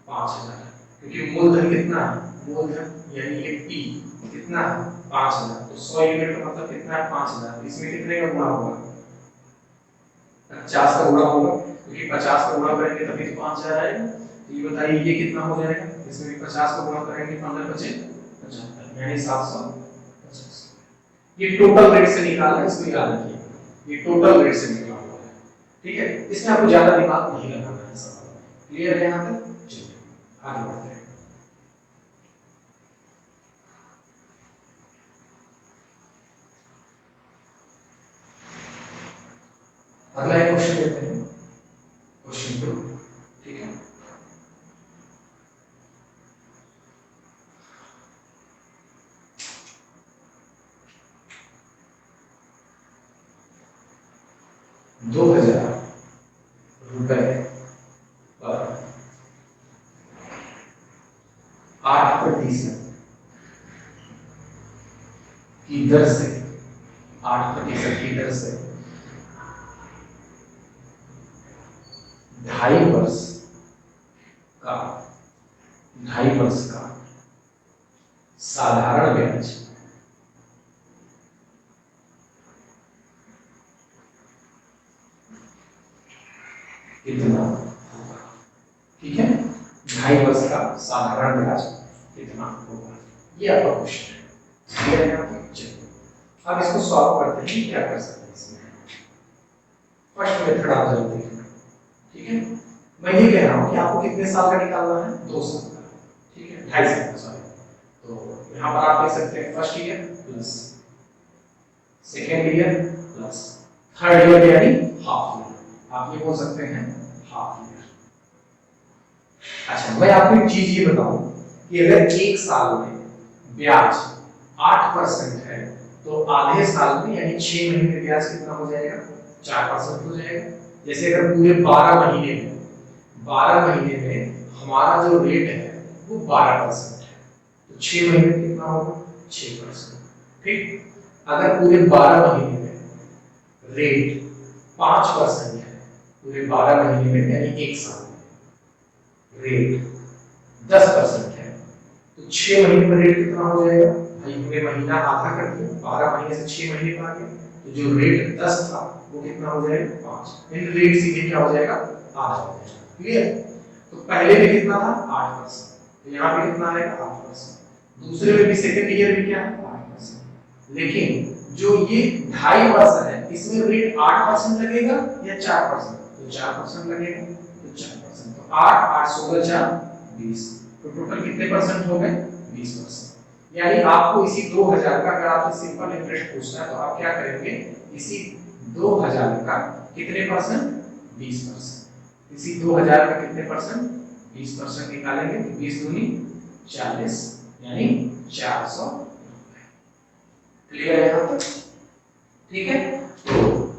5000, क्योंकि मूलधन कितना है, मूलधन यानी कि पी कितना है, 5000, तो 100 यूनिट का मतलब कितना है, 5000। इसमें कितने का गुणा होगा, 50 का गुणा होगा, क्योंकि 50 का गुणा करेंगे तभी तो 5000 आएगा। तो ये बताइए ये कितना हो जाएगा, इसमें भी 50 का गुणा करेंगे, 15 बचे 75, यानी 750। ये टोटल रेट से निकाला, इसको याद रखिए, ये टोटल रेट से निकाला हुआ है, ठीक है। इसमें आपको ज्यादा दिमाग नहीं लगाना है सवाल। क्लियर है यहाँ तक? चलिए आगे बढ़ते हैं। अगला एक क्वेश्चन लेते हैं, क्वेश्चन 2, ठीक है। ₹2000 पर 8% की दर से, 8% की दर से 2.5 वर्ष का साधारण ब्याज कितना होगा, ठीक है। 2.5 वर्ष का साधारण ब्याज कितना होगा, ये आपका क्वेश्चन है। क्लियर है आपको? चलिए अब इसको सॉल्व करते हैं, क्या कर सकते हैं इसमें। फर्स्ट मेथड आप जरूर देखना, ठीक है। मैं ये कह रहा हूं कि आपको कितने साल का निकालना है, 2 साल का, ठीक है, 2.5 साल का, सॉरी। तो यहाँ पर आप देख सकते हैं first year plus second year plus third year, यानी हाफ ईयर। आप ये बोल सकते हैं हाफ ईयर। अच्छा, मैं आपको एक चीज ये बताऊं कि अगर एक साल में ब्याज 8% है, तो आधे साल में यानी 6 महीने में ब्याज कितना हो जाएगा, 4% हो जाएगा। जैसे अगर पूरे 12 महीने में हमारा जो रेट है वो 12% है, तो 6 महीने में कितना होगा, 6%। ठीक, अगर पूरे 12 महीने में रेट 5% है, पूरे 12 महीने में यानी एक साल में रेट 10% है, तो 6 महीने में रेट कितना हो जाएगा भाई, पूरे महीना आधा कर दिया, 12 महीने से 6 महीने पर आ गया, तो जो रेट 10 था वो कितना हो जाएगा, 5। इन रेट सीधे क्या हो जाएगा, आधा हो जाएगा। क्लियर? तो पहले में कितना था, 8%, तो यहाँ पे कितना आएगा, 8%। दूसरे में भी सेकंड ईयर में क्या है, 8%। लेकिन जो ये 2.5 वर्ष है, इसमें रेट 8% लगेगा या 4%, तो 4% लगेगा, तो 4%, तो 8 8 16 4 20, तो टोटल कितने परसेंट हो गए, 20%। यानी आपको इसी 2000 का, अगर आपसे सिंपल इंटरेस्ट पूछना है तो आप क्या करेंगे, इसी 2000 का कितने परसेंट, 20%। इसी 2000 का कितने परसेंट, 20% निकालेंगे, तो 20 दूनी 40, यानी 400। क्लियर है यहाँ तक? ठीक है। तो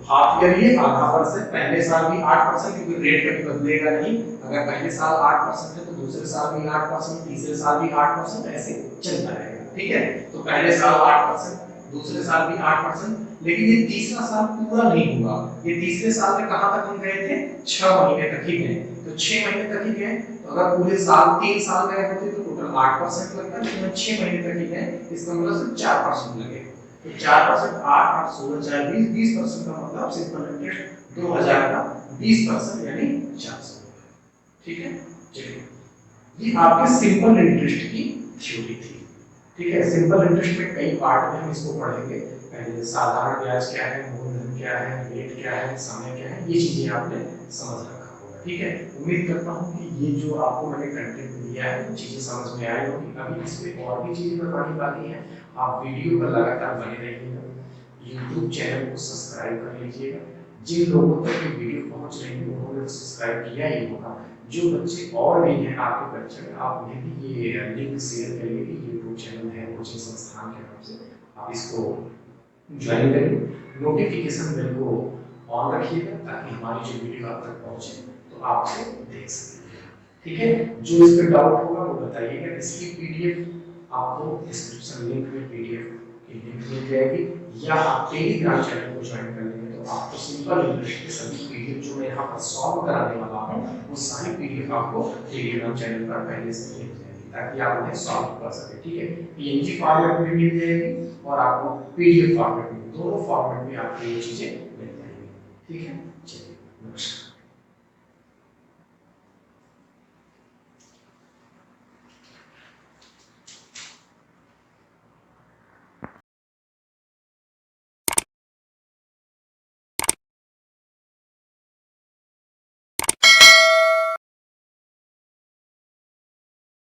हाफ ईयर ये आधा वर्ष है, पहले साल भी 8%, क्योंकि रेट कभी बदलेगा नहीं। अगर पहले साल 8% है तो दूसरे साल भी 8%, तीसरे साल भी 8%, ऐसे चलता रहेगा। ठीक है, तो पहले साल 8%, दूसरे साल भी 8%, लेकिन ये तीसरा साल पूरा नहीं हुआ। ये तीसरे साल में कहां तक हम गए थे, 6 महीने तक ही गए, तो 6 महीने तक ही गए। तो अगर पूरे साल 3 साल गए होते तो टोटल 8% लगता, लेकिन 6 महीने तक ही गए, इसका मतलब सिर्फ 4% लगेगा। तो 4%, 8 8 16 4 20, 20% का मतलब सिंपल इंटरेस्ट 2000 का 20% यानी 400। ठीक है, चलिए ये आपके सिंपल इंटरेस्ट की थ्योरी थी। ठीक है, सिंपल इंटरेस्ट में कई पार्ट में हम इसको पढ़ेंगे। पहले साधारण ब्याज क्या है, मूलधन क्या है, रेट क्या है, समय क्या है, ये चीजें आपने समझ रखा होगा। ठीक है, उम्मीद करता हूँ कि ये जो आपको मैंने कंटेंट दिया है वो चीजें समझ में आई होगी। अभी इसमें और भी चीजें बतानी बाकी है, आप वीडियो पर लगातार बने रहिएगा, यूट्यूब चैनल को सब्सक्राइब कर लीजिएगा, जिन लोगों तक ये वीडियो पहुंच रही है उन्होंने सब्सक्राइब किया ही होगा। जो बच्चे और भी हैं आपके बैच में, आप उन्हें भी ये लिंक शेयर करिए कि यूट्यूब चैनल है कोचिंग संस्थान के नाम से, आप इसको ज्वाइन करिए। नोटिफिकेशन बेल को ऑन रखिएगा ताकि हमारी जो वीडियो आप तक पहुंचे तो आप उसे देख सकें। ठीक है, जो इस पर डाउट होगा वो बताइएगा। इसकी पीडीएफ आपको डिस्क्रिप्शन लिंक में पीडीएफ की लिंक मिल जाएगी, या आप टेलीग्राम चैनल को ज्वाइन कर लेंगे तो आपको सिंपल इंग्लिश के सभी पीडीएफ जो मैं यहाँ पर सॉल्व कराने वाला हूँ वो सारी पीडीएफ आपको टेलीग्राम चैनल पर पहले से मिल जाएगी ताकि आप उन्हें सॉल्व कर सकें। ठीक है, पीएनजी फॉर्मेट में मिल जाएगी और आपको पीडीएफ फॉर्मेट में, दोनों फॉर्मेट में आपको ये चीजें मिल जाएंगी। ठीक है, चलिए नमस्कार।